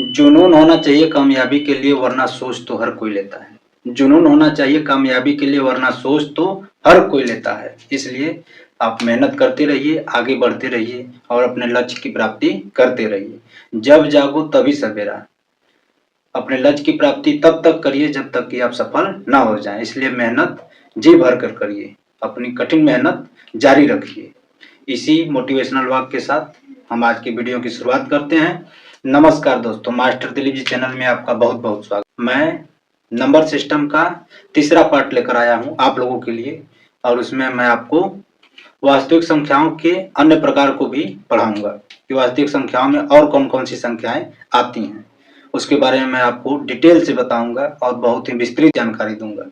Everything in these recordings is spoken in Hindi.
जुनून होना चाहिए कामयाबी के लिए, वरना सोच तो हर कोई लेता है। जुनून होना चाहिए कामयाबी के लिए, वरना सोच तो हर कोई लेता है। इसलिए आप मेहनत करते रहिए, आगे बढ़ते रहिए और अपने लक्ष्य की प्राप्ति करते रहिए। जब जागो तभी सवेरा। अपने लक्ष्य की प्राप्ति तब तक करिए जब तक कि आप सफल ना हो जाएं। इसलिए मेहनत जी भर कर करिए, अपनी कठिन मेहनत जारी रखिए। इसी मोटिवेशनल वाक्य के साथ हम आज की वीडियो की शुरुआत करते हैं। नमस्कार दोस्तों, मास्टर दिलीप जी चैनल में आपका बहुत बहुत स्वागत। मैं नंबर सिस्टम का तीसरा पार्ट लेकर आया हूं आप लोगों के लिए, और उसमें मैं आपको वास्तविक संख्याओं के अन्य प्रकार को भी पढ़ाऊंगा कि वास्तविक संख्याओं में और कौन कौन सी संख्याएं आती हैं। उसके बारे में मैं आपको डिटेल से बताऊंगा और बहुत ही विस्तृत जानकारी दूंगा।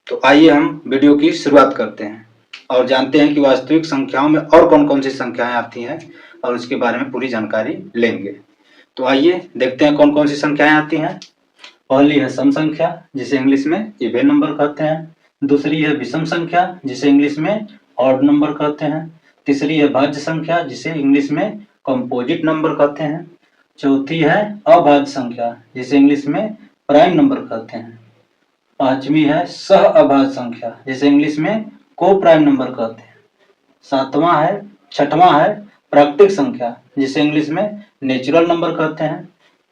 तो आइए हम वीडियो की शुरुआत करते हैं और जानते हैं कि वास्तविक संख्याओं में और कौन कौन सी संख्याएं आती हैं और उसके बारे में पूरी जानकारी लेंगे। तो आइए देखते हैं कौन कौन सी संख्याएं आती हैं। पहली है सम संख्या, जिसे इंग्लिश में इवन नंबर कहते हैं। दूसरी है विषम संख्या, जिसे इंग्लिश में ऑड नंबर कहते हैं। तीसरी है भाज्य संख्या, जिसे इंग्लिश में कंपोजिट नंबर कहते हैं। चौथी है अभाज्य संख्या, जिसे इंग्लिश में प्राइम नंबर कहते हैं। पांचवी है सह अभाज्य संख्या, जिसे इंग्लिश में को प्राइम नंबर कहते हैं। छठवां है प्राकृतिक संख्या, जिसे इंग्लिश में नेचुरल नंबर कहते हैं।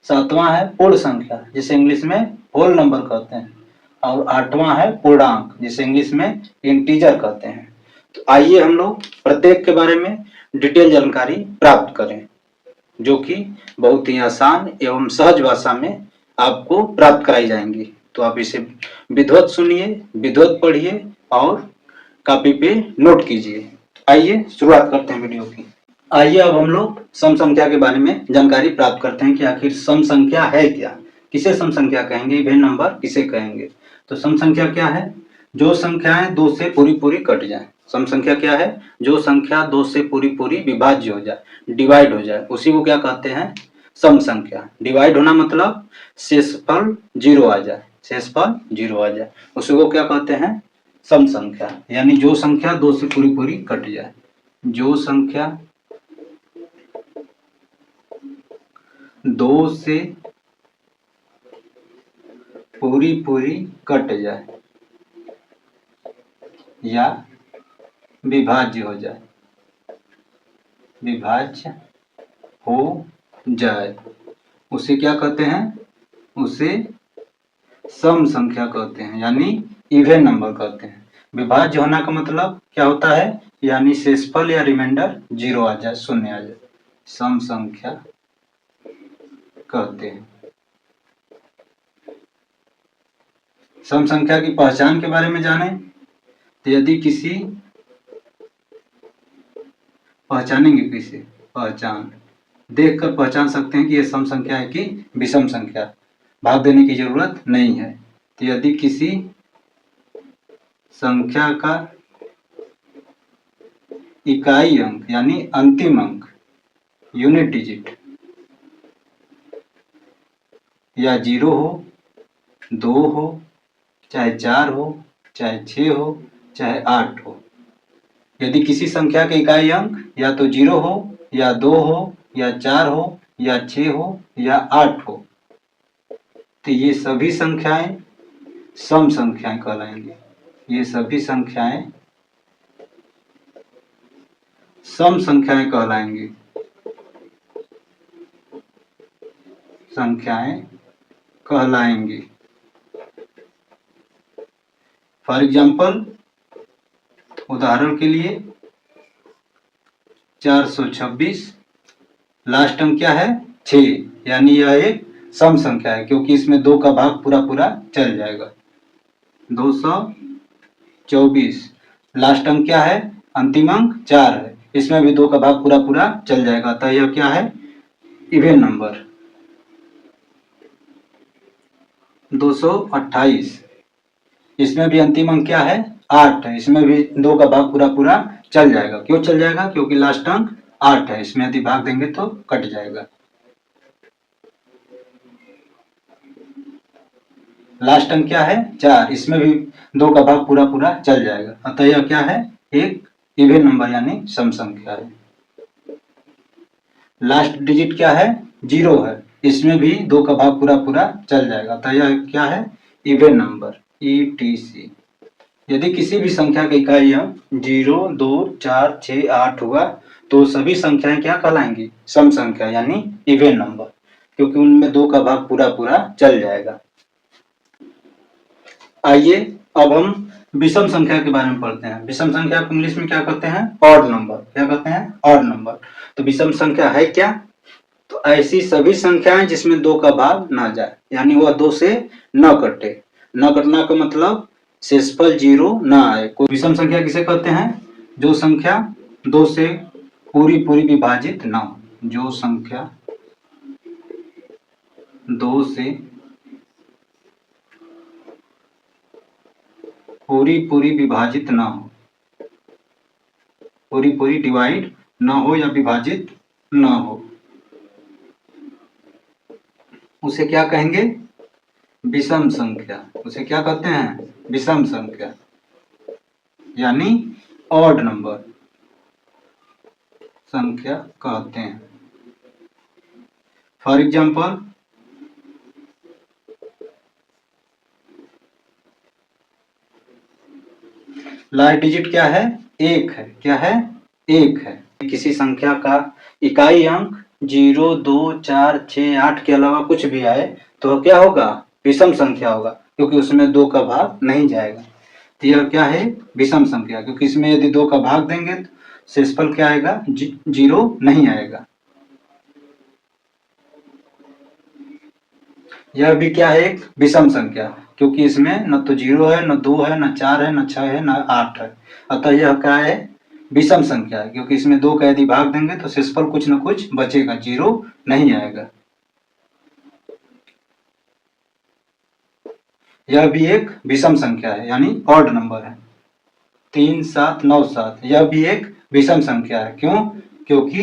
सातवां है पूर्ण संख्या, जिसे इंग्लिश में होल नंबर कहते हैं। और आठवां है पूर्णांक, जिसे इंग्लिश में इंटीजर कहते हैं। तो आइए हम लोग प्रत्येक के बारे में डिटेल जानकारी प्राप्त करें, जो कि बहुत ही आसान एवं सहज भाषा में आपको प्राप्त कराई जाएंगी। तो आप इसे विधिवत सुनिए, विधिवत पढ़िए और कॉपी पे नोट कीजिए। आइए शुरुआत करते हैं वीडियो की। आइए अब हम लोग सम संख्या के बारे में जानकारी प्राप्त करते हैं कि आखिर सम संख्या है क्या, किसे सम संख्या कहेंगे, इवन नंबर किसे कहेंगे। तो सम संख्या क्या है? जो संख्याएं दो से पूरी पूरी कट जाए। सम संख्या क्या है? जो संख्या दो से पूरी पूरी विभाज्य हो जाए, डिवाइड हो जाए, उसी को क्या कहते हैं? सम संख्या। डिवाइड होना मतलब शेषफल जीरो आ जाए, शेषफल जीरो आ जाए, उसी को क्या कहते हैं? सम संख्या। यानी जो संख्या दो से पूरी पूरी कट जाए, जो संख्या दो से पूरी पूरी कट जाए या विभाज्य हो जाए, विभाज्य हो जाए, उसे क्या कहते हैं? उसे सम संख्या कहते हैं, यानी इवन नंबर कहते हैं। विभाज्य होना का मतलब क्या होता है? यानी शेषफल या रिमाइंडर जीरो आ जाए, शून्य आ जाए, सम संख्या कहते हैं। सम संख्या की पहचान के बारे में जाने तो यदि किसी पहचानेंगे, किसे पहचान देखकर पहचान सकते हैं कि यह सम संख्या है कि विषम संख्या, भाग देने की जरूरत नहीं है। तो यदि किसी संख्या का इकाई अंक यानी अंतिम अंक, यूनिट डिजिट, या जीरो हो, दो हो, चाहे चार हो, चाहे 6 हो, चाहे 8 हो, यदि किसी संख्या के इकाई अंक या तो जीरो हो, या 2 हो, या 4 हो, या 6 हो, या 8 हो, तो ये सभी संख्याएं सम संख्याएं कहलाएंगी। ये सभी संख्याएं सम संख्याएं कहलाएंगी, संख्याएं कहलाएंगी। फॉर एग्जाम्पल, उदाहरण के लिए 426, लास्ट अंक क्या है? 6, यानी यह एक सम संख्या है क्योंकि इसमें 2 का भाग पूरा पूरा चल जाएगा। 224, लास्ट अंक क्या है? अंतिम अंक 4 है, इसमें भी 2 का भाग पूरा पूरा चल जाएगा, अतः यह क्या है? Even number. 228, इसमें भी अंतिम अंक क्या है? 8 है, इसमें भी 2 का भाग पूरा पूरा चल जाएगा। क्यों चल जाएगा? क्योंकि लास्ट अंक 8 है, इसमें यदि भाग देंगे तो कट जाएगा। लास्ट अंक क्या है? 4, इसमें भी 2 का भाग पूरा पूरा चल जाएगा, अतः यह क्या है? एक इवन नंबर यानी सम संख्या है। लास्ट डिजिट क्या है? जीरो है, इसमें भी 2 का भाग पूरा पूरा चल जाएगा। तो यह क्या है? Even number, ETC। यदि किसी भी संख्या का इकाई अंक 0, 2, 4, 6, 8 हुआ तो सभी संख्याएं क्या कहलाएंगी? सम संख्या यानी इवन नंबर, क्योंकि उनमें 2 का भाग पूरा पूरा चल जाएगा। आइए अब हम विषम संख्या के बारे में पढ़ते हैं। विषम संख्या को इंग्लिश में क्या कहते हैं? Odd number. क्या कहते हैं? Odd number. तो विषम संख्या है क्या? तो ऐसी सभी संख्याएं जिसमें 2 का भाग ना जाए, यानी वह 2 से न कटे। न कटना का मतलब शेषफल 0 ना आए। कोई विषम संख्या किसे कहते हैं? जो संख्या 2 से पूरी पूरी विभाजित ना हो। जो संख्या 2 से पूरी पूरी विभाजित ना हो, पूरी पूरी डिवाइड ना हो या विभाजित ना हो, उसे क्या कहेंगे? विषम संख्या। उसे क्या कहते हैं? विषम संख्या यानी ऑड नंबर संख्या कहते हैं। फॉर एग्जाम्पल, लास्ट डिजिट क्या है? 1 है। क्या है? 1 है। किसी संख्या का इकाई अंक 0, 2, 4, 6, 8 के अलावा कुछ भी आए तो क्या होगा? विषम संख्या होगा, क्योंकि उसमें 2 का भाग नहीं जाएगा। तो यह क्या है? विषम संख्या, क्योंकि इसमें यदि 2 का भाग देंगे तो शेषफल क्या आएगा? 0 नहीं आएगा। यह भी क्या है? एक विषम संख्या, क्योंकि इसमें न तो 0 है, न 2 है, न 4 है, न 6 है, न 8 है। अतः यह क्या है? विषम संख्या है, क्योंकि इसमें 2 का यदि भाग देंगे तो शेषफल कुछ न कुछ बचेगा, 0 नहीं आएगा। यह भी एक विषम संख्या है, यानी ऑड नंबर है। 3, 7, 9, 7 यह भी एक विषम संख्या है। क्यों? क्योंकि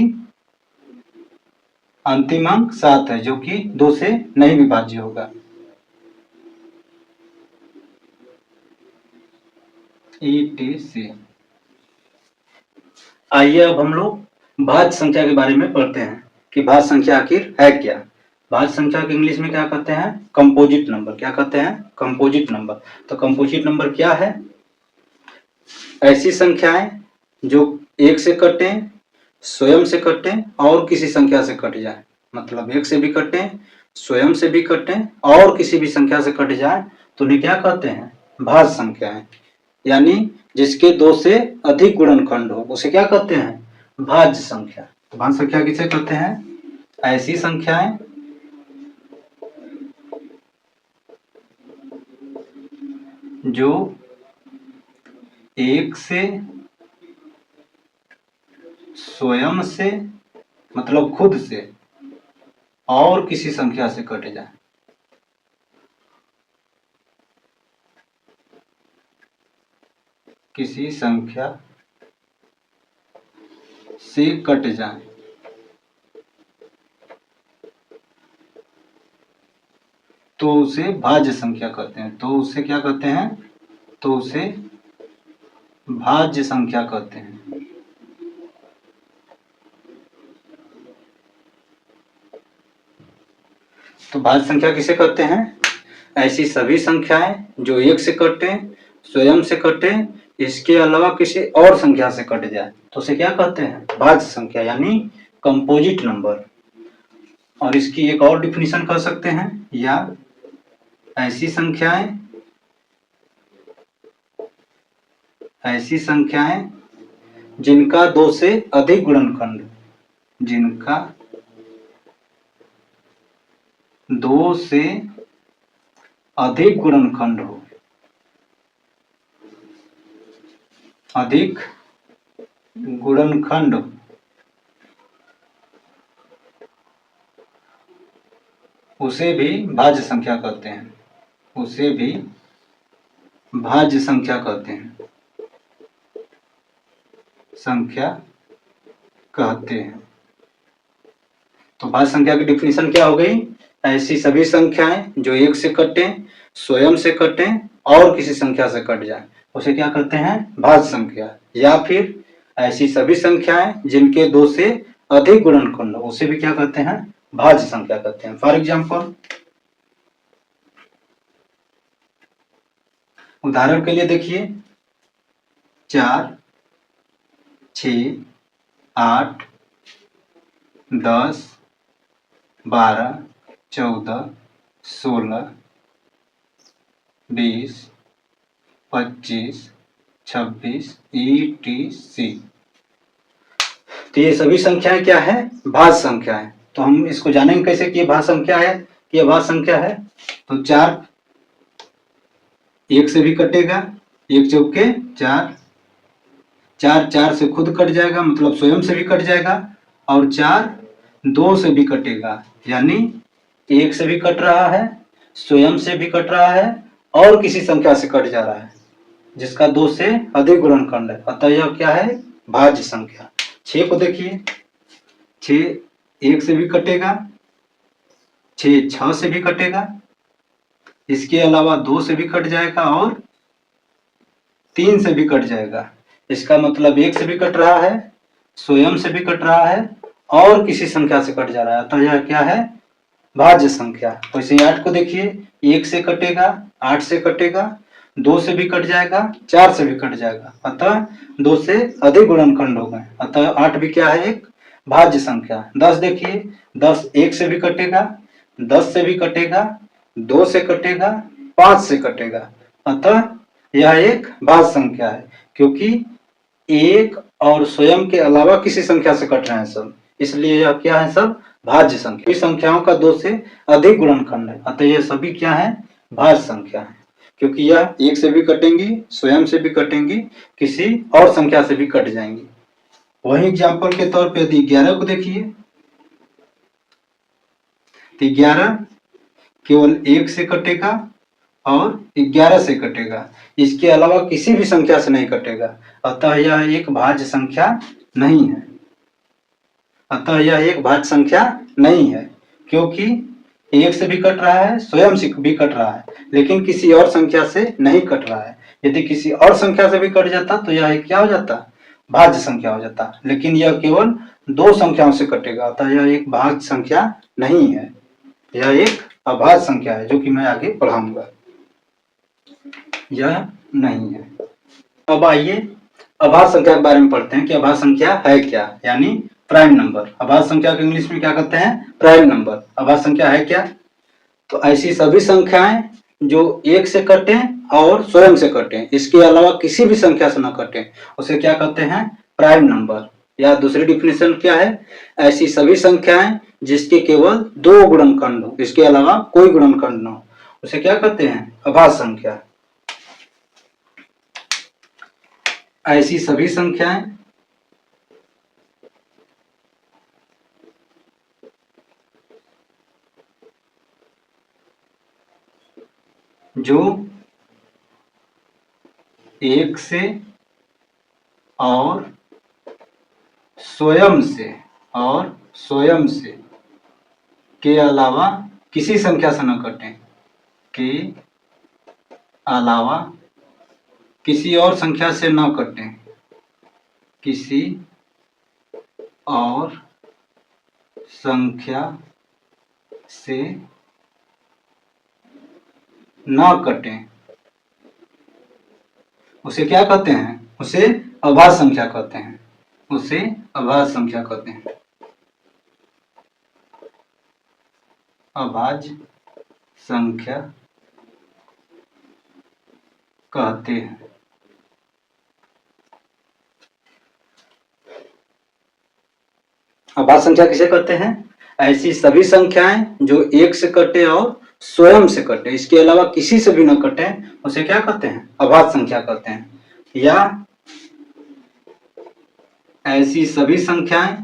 अंतिम अंक 7 है, जो कि 2 से नहीं विभाज्य होगा। ETC। आइए अब हम लोग भाज्य संख्या के बारे में पढ़ते हैं कि भाज्य संख्या आखिर है क्या। भाज्य संख्या को इंग्लिश में क्या कहते हैं? Composite number. क्या कहते हैं? Composite number. तो कंपोजिट नंबर क्या है? ऐसी संख्याएं जो 1 से कटे, स्वयं से कटे और किसी संख्या से कट जाए। मतलब 1 से भी कटे, स्वयं से भी कटे और किसी भी संख्या से कट जाए तो उन्हें क्या कहते हैं? भाज्य संख्याएं। यानी जिसके 2 से अधिक गुणनखंड हो उसे क्या कहते हैं? भाज्य संख्या। भाज्य संख्या किसे कहते हैं? ऐसी संख्याएं जो 1 से, स्वयं से मतलब खुद से और किसी संख्या से कट जाए। किसी संख्या से कट जाए तो उसे भाज्य संख्या कहते हैं। तो उसे क्या कहते हैं? तो उसे भाज्य संख्या कहते हैं। तो भाज्य संख्या किसे कहते हैं? ऐसी सभी संख्याएं जो 1 से कटे, स्वयं से कटे, इसके अलावा किसी और संख्या से कट जाए तो उसे क्या कहते हैं? भाज्य संख्या यानी कंपोजिट नंबर। और इसकी एक और डिफिनीशन कर सकते हैं, या ऐसी संख्याएं जिनका 2 से अधिक गुणनखंड, जिनका 2 से अधिक गुणनखंड हो, अधिक गुणनखंड, उसे भी भाज्य संख्या कहते हैं। उसे भी भाज्य संख्या कहते हैं, संख्या कहते हैं। तो भाज्य संख्या की डिफिनीशन क्या हो गई? ऐसी सभी संख्याएं जो 1 से कटे, स्वयं से कटे और किसी संख्या से कट जाए उसे क्या कहते हैं? भाज्य संख्या। या फिर ऐसी सभी संख्याएं जिनके 2 से अधिक गुणनखंड हो उसे भी क्या कहते हैं? भाज्य संख्या कहते हैं। फॉर एग्जाम्पल, उदाहरण के लिए देखिए 4, 6, 8, 10, 12, 14, 16, 20, 25, 26 ETC। तो ये सभी संख्याएं क्या है? भाज्य संख्या है। तो हम इसको जानेंगे कैसे कि ये भाज्य संख्या है, कि ये भाज्य संख्या है। तो 4 1 से भी कटेगा, 1 चौके 4, 4 4 से खुद कट जाएगा, मतलब स्वयं से भी कट जाएगा, और 4 2 से भी कटेगा, यानी 1 से भी कट रहा है, स्वयं से भी कट रहा है, और किसी संख्या से कट जा रहा है जिसका 2 से अधिक गुणनखंड है। अतः यह क्या है? भाज्य संख्या। 6 को देखिए, 6 1 से भी कटेगा, 6 6 से भी कटेगा, इसके अलावा 2 से भी कट जाएगा और 3 से भी कट जाएगा। इसका मतलब 1 से भी कट रहा है, स्वयं से भी कट रहा है, और किसी संख्या से कट जा रहा है। तो यह क्या है? भाज्य संख्या। वैसे 8 को देखिए, 1 से कटेगा, 8 से कटेगा, 2 से भी कट जाएगा, 4 से भी कट जाएगा, अतः 2 से अधिक गुणनखंड हो गए, अतः 8 भी क्या है? एक भाज्य संख्या। 10 देखिए, 10 1 से भी कटेगा, 10 से भी कटेगा, 2 से कटेगा, 5 से कटेगा, अतः यह एक भाज्य संख्या है, क्योंकि 1 और स्वयं के अलावा किसी संख्या से कट रहे हैं सब, इसलिए यह क्या है? सब भाज्य संख्या। इस संख्याओं का 2 से अधिक गुणनखंड है, अतः ये सभी क्या है? भाज्य संख्या है, क्योंकि यह 1 से भी कटेंगी, स्वयं से भी कटेंगी, किसी और संख्या से भी कट जाएंगी। वही एग्जाम्पल के तौर पे यदि 11 को देखिए, तो 11 केवल 1 से कटेगा और 11 से कटेगा, इसके अलावा किसी भी संख्या से नहीं कटेगा, अतः यह एक भाज्य संख्या नहीं है। अतः यह एक भाज्य संख्या नहीं है, क्योंकि 1 से भी कट रहा है, स्वयं से भी कट रहा है, लेकिन किसी और संख्या से नहीं कट रहा है। यदि किसी और संख्या से भी कट जाता तो यह एक क्या हो जाता? भाज्य संख्या हो जाता, लेकिन यह केवल 2 संख्याओं से कटेगा, अतः यह एक भाज्य संख्या नहीं है, यह एक अभाज्य संख्या है, जो कि मैं आगे पढ़ाऊंगा। यह नहीं है। अब आइए अभाज्य संख्या के बारे में पढ़ते हैं कि अभाज्य संख्या है क्या, यानी प्राइम नंबर। अभाज्य संख्या को इंग्लिश में क्या कहते हैं? Prime number. अभाज्य संख्या है क्या? तो ऐसी सभी संख्याएं जो 1 से कटे और स्वयं से कटे, इसके अलावा किसी भी संख्या से न कटे, उसे क्या कहते हैं? Prime number. या दूसरी डिफिनेशन क्या है? ऐसी सभी संख्याएं जिसके केवल 2 गुणनखंड हो, इसके अलावा कोई गुणनखंड न हो, उसे क्या कहते हैं? अभाज्य संख्या। ऐसी सभी संख्याएं जो 1 से और स्वयं से के अलावा किसी संख्या से न कटें, के अलावा किसी और संख्या से न कटें, किसी और संख्या से न कटें, उसे क्या कहते हैं? उसे अभाज्य संख्या कहते हैं। उसे अभाज्य संख्या कहते हैं। अभाज्य संख्या कहते हैं। अभाज्य संख्या किसे कहते हैं? ऐसी सभी संख्याएं जो 1 से कटे और स्वयं से कटे, इसके अलावा किसी से भी न कटे, उसे क्या कहते हैं? अभाज्य संख्या कहते हैं। या ऐसी सभी संख्याएं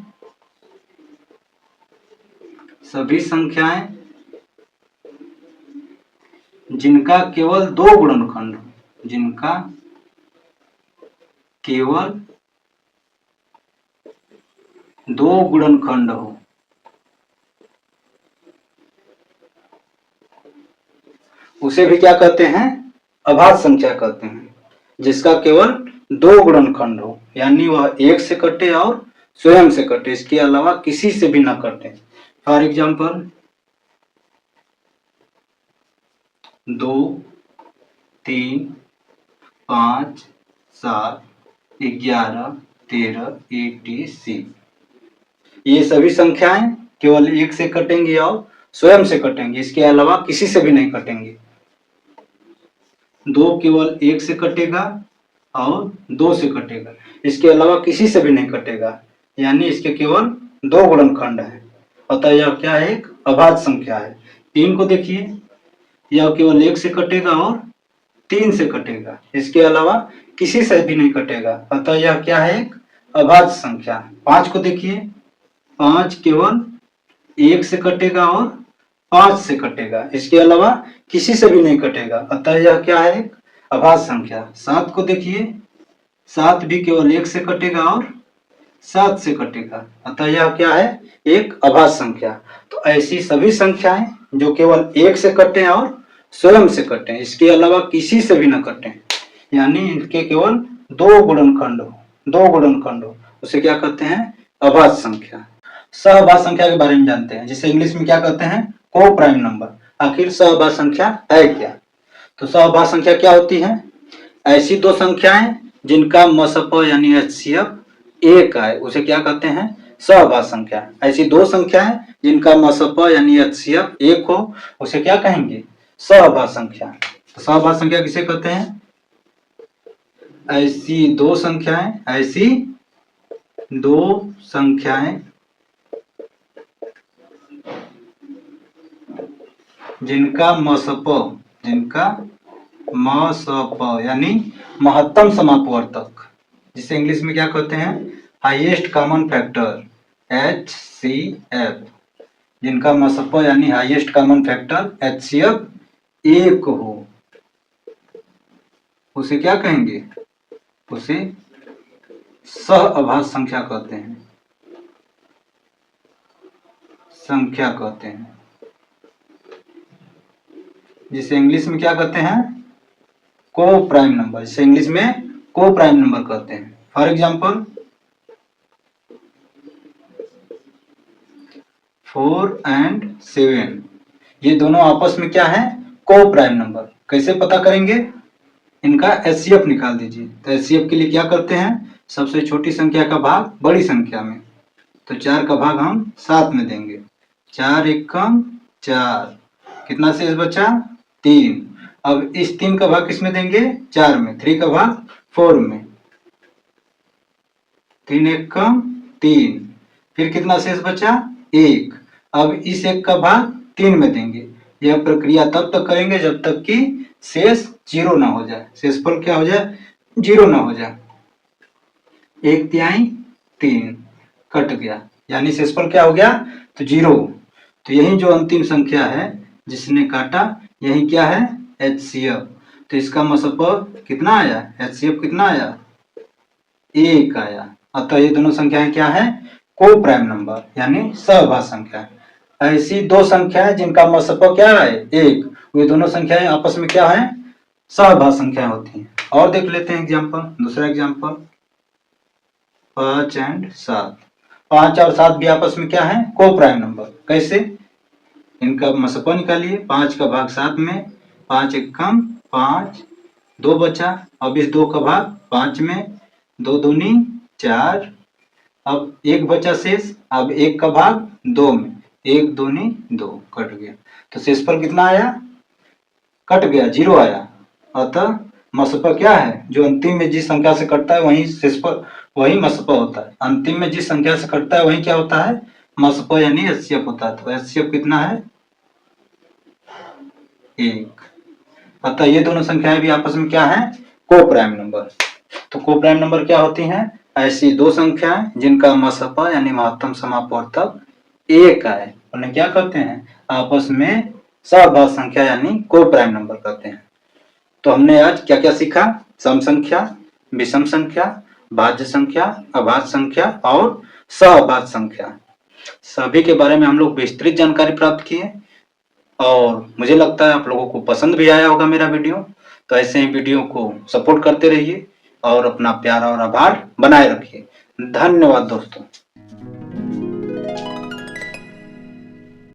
जिनका केवल 2 गुणनखंड हो, जिनका केवल 2 गुणनखंड हो, उसे भी क्या कहते हैं? अभाज्य संख्या कहते हैं। जिसका केवल 2 गुणनखंड हो, यानी वह 1 से कटे और स्वयं से कटे, इसके अलावा किसी से भी न कटे, फॉर एग्जाम्पल 2, 3, 5, 7, 11, 13, etc। ये सभी संख्याएं केवल 1 से कटेंगी और स्वयं से कटेंगी, इसके अलावा किसी से भी नहीं कटेंगी। 2 केवल 1 से कटेगा और 2 से कटेगा, इसके अलावा किसी से भी नहीं कटेगा, यानी इसके केवल 2 गुणनखंड है। अतः यह क्या है? एक अभाज्य संख्या है। 3 को देखिए, यह केवल 1 से कटेगा और 3 से कटेगा, इसके अलावा किसी से भी नहीं कटेगा, अतः यह क्या है? एक अभाज्य संख्या। 5 को देखिए, 5 केवल 1 से कटेगा और 5 से कटेगा, इसके अलावा किसी से भी नहीं कटेगा, अतः यह क्या है? एक अभाज्य संख्या। 7 को देखिए, 7 भी केवल 1 से कटेगा और 7 से कटेगा, अतः यह क्या है? एक अभाज्य संख्या। तो ऐसी सभी संख्याएं जो केवल 1 से कटे और स्वयं से कटे, इसके अलावा किसी से भी न कटे, यानी इनके केवल 2 गुणनखंड हो, उसे क्या कहते हैं? अभाज्य संख्या। सहअभाज्य संख्या के बारे में जानते हैं, जिसे इंग्लिश में क्या कहते हैं? को प्राइम नंबर। आखिर सहअभाज्य संख्या है क्या? तो सहअभाज्य संख्या क्या होती है? ऐसी दो संख्याएं जिनका मसप यानी एचसीएफ 1 आए, उसे क्या कहते हैं? सहअभाज्य संख्या। ऐसी दो संख्याएं जिनका मसप यानी एचसीएफ 1 हो, उसे क्या कहेंगे? सहअभाज्य संख्या। तो सहअभाज्य संख्या किसे कहते हैं? ऐसी दो संख्याएं जिनका मसप यानी महत्तम समापवर्तक, जिसे इंग्लिश में क्या कहते हैं? Highest common factor, HCF। जिनका मसप यानी हाईएस्ट कॉमन फैक्टर HCF 1 हो, उसे क्या कहेंगे? उसे सहअभाज्य संख्या कहते हैं, जिसे इंग्लिश में क्या कहते हैं? को प्राइम नंबर, जिसे इंग्लिश में को प्राइम नंबर कहते हैं। फॉर एग्जाम्पल 4 और 7, ये दोनों आपस में क्या है? को प्राइम नंबर। कैसे पता करेंगे? इनका एचसीएफ निकाल दीजिए। तो एचसीएफ के लिए क्या करते हैं? सबसे छोटी संख्या का भाग बड़ी संख्या में, तो 4 का भाग हम 7 में देंगे। 4 एकम 4, कितना शेष बचा? 3। अब इस 3 का भाग किसमें देंगे? 4 में। 3 का भाग 4 में, 3 एकम 3, फिर कितना शेष बचा? 1। अब इस 1 का भाग 3 में देंगे। यह प्रक्रिया तब तक करेंगे जब तक कि शेष 0 ना हो जाए, शेषफल क्या हो जाए? 0 ना हो जाए। 1/3 3 कट गया, यानी शेषफल क्या हो गया? तो 0। तो यही जो अंतिम संख्या है जिसने काटा, यही क्या है? HCF। तो इसका मसप कितना आया? HCF कितना आया? 1 आया। अतः ये दोनों संख्याएं क्या है? को प्राइम नंबर यानी सहअभाज्य संख्या। ऐसी दो संख्याएं जिनका मसप क्या है? 1, वे दोनों संख्याएं आपस में क्या है? सहअभाज्य संख्याएं होती हैं। और देख लेते हैं एग्जाम्पल, दूसरा एग्जाम्पल 5 और 7। 5 और 7 भी आपस में क्या है? को प्राइम नंबर। कैसे? इनका मसप निकालिए। 5 का भाग 7 में, 5 एकम 5, 2 बचा। अब इस 2 का भाग 5 में, 2 दूनी 4, अब 1 बचा शेष। अब 1 का भाग 2 में, 1 दूनी 2, कट गया। तो शेषफल कितना आया? कट गया, 0 आया। अतः मसप क्या है? जो अंतिम में जिस संख्या से कटता है वही शेषफल, वही मसप होता है। अंतिम में जिस संख्या से कटता है वही क्या होता है? मसप यानी HCF होता है। तो HCF कितना है? 1। अतः ये दोनों संख्याएं भी आपस में क्या है? को प्राइम नंबर। तो को प्राइम नंबर क्या होती हैं? ऐसी दो संख्याएं जिनका मसप यानी महत्तम समापवर्तक 1 आए, उन्हें क्या कहते हैं? आपस में सहअभाज्य संख्या यानी को प्राइम नंबर कहते हैं। तो हमने आज क्या क्या सीखा? सम संख्या, विषम संख्या, भाज्य संख्या, अभाज्य संख्या और सहअभाज्य संख्या, सभी के बारे में हम लोग विस्तृत जानकारी प्राप्त किए और मुझे लगता है आप लोगों को पसंद भी आया होगा मेरा वीडियो। तो ऐसे ही वीडियो को सपोर्ट करते रहिए और अपना प्यार और आभार बनाए रखिए। धन्यवाद दोस्तों।